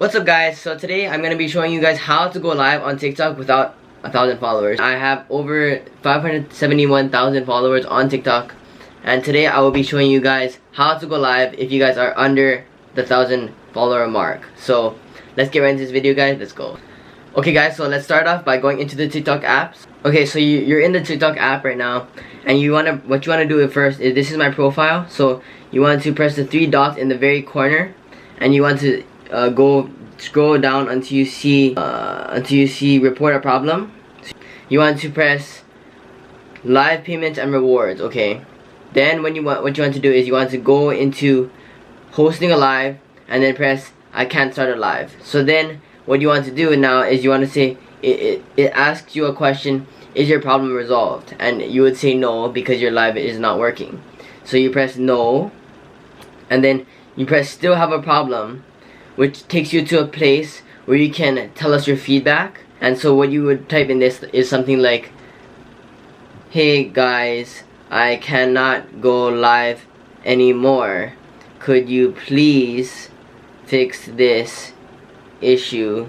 What's up guys? So today I'm going to be showing you guys how to go live on TikTok without 1,000 followers. I have over 571,000 followers on TikTok, and today I will be showing you guys how to go live if you guys are under the 1,000 follower mark. So let's get right into this video guys, let's go. Okay guys, so let's start off by going into the TikTok apps. Okay, so you're in the TikTok app right now, and what you want to do first is, this is my profile, so you want to press the three dots in the very corner, and you want to scroll down until you see report a problem. You want to press live payments and rewards. Okay, then what you want to do is you want to go into hosting a live and then press I can't start a live. So then what you want to do now is you want to say it asks you a question, is your problem resolved? And you would say no because your live is not working. So you press no, and then you press still have a problem, which takes you to a place where you can tell us your feedback. And so what you would type in this is something like, hey guys, I cannot go live anymore, could you please fix this issue?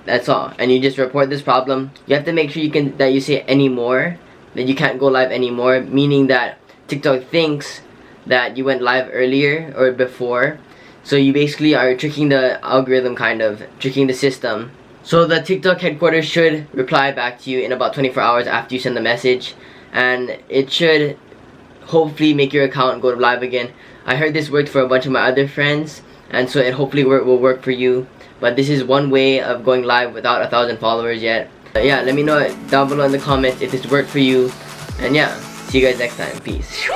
That's all, and you just report this problem. You have to make sure that you say anymore, that you can't go live anymore, meaning that TikTok thinks that you went live earlier or before. So you basically are tricking the algorithm, kind of tricking the system. So the TikTok headquarters should reply back to you in about 24 hours after you send the message, and it should hopefully make your account go live again. I heard this worked for a bunch of my other friends, and so it hopefully will work for you. But this is one way of going live without 1,000 followers yet. Yeah, let me know down below in the comments if this worked for you, and yeah, see you guys next time. Peace.